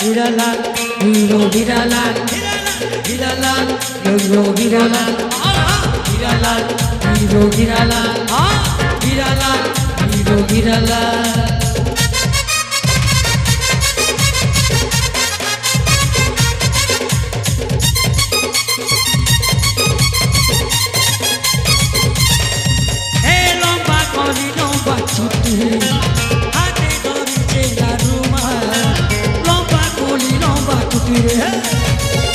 Hiralan, hiro hiralan, hiralan, hiro hiralan, hiralan, hiro hiralan, hiralan, hiro hiralan. Hey, lomba kori lomba chuti.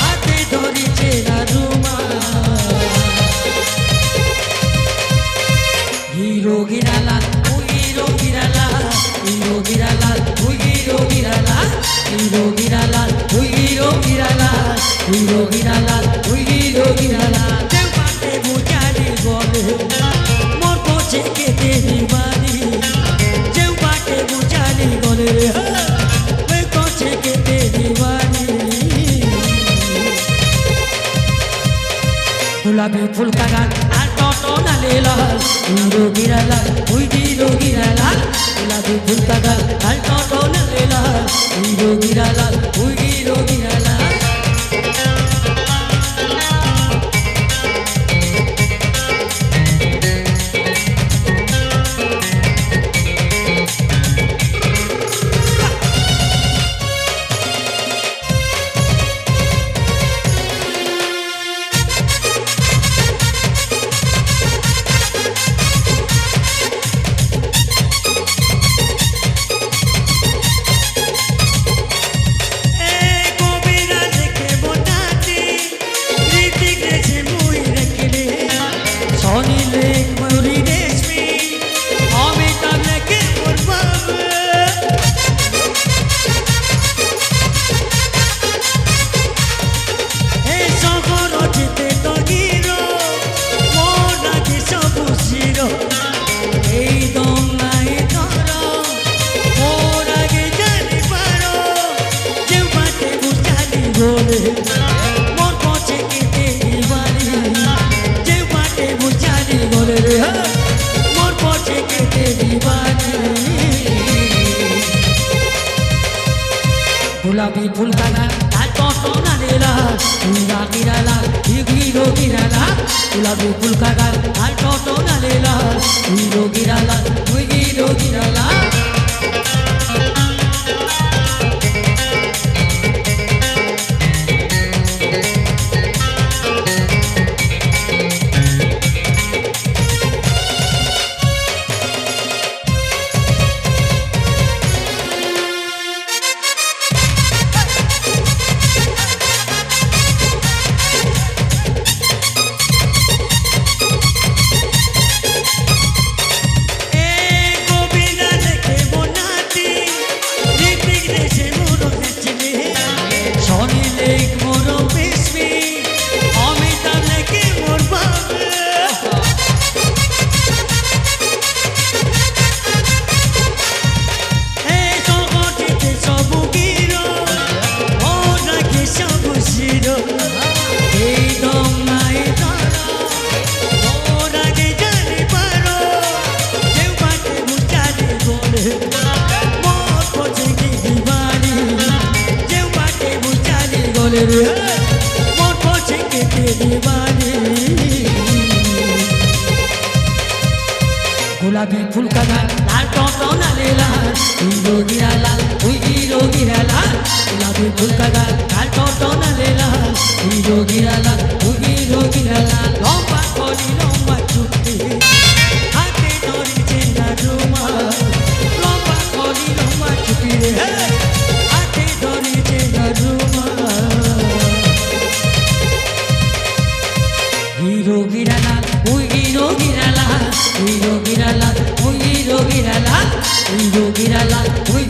হাতে ধরিছে না Ruma hero গিরালা ওই hero গিরালা hero গিরালা ওই hero গিরালা hero গিরালা ওই hero গিরালা hero গিরালা ওই hero গিরালা কেউ পাতে বুঝারি বলে মোর কোচে কেটে দিবারি কেউ পাতে বুঝারি বলে রে কোচে কেটে দিবারি गुलाबी फूल का गान टोटो न ले लाल हीरो गिराला हुई हीरो गिराला गुलाबी फूल का गान टोटो न ले लाल हीरो गिराला हुई हीरो गिराला मोर पहुंचे के दीवानी जे बाटे बुझानी बोले रे मोर पहुंचे के दीवानी गुलाबी फूल का गान टोटो ना लेला हीरा गिराला हीरो गिराला गुलाबी फूल का गान टोटो ना लेला हीरो गिराला हीरो गिराला मोर पहुंचे के दीवानी गुलाबी फूल का गान टोटो न लेला हीरो गिराला हुई हीरो गिराला गुलाबी फूल का गान टोटो न लेला हीरो गिराला हुई हीरो गिराला लंबा कोली लंबा चुट्टी हाथे धरिছে না রুমা लंबा कोली लंबा चुट्टी रे हाथे धरिছে না রুমা हीरो गिराला हुई हीरो गिराला हीरो गिराला हुई हीरो गिराला हीरो गिराला हुई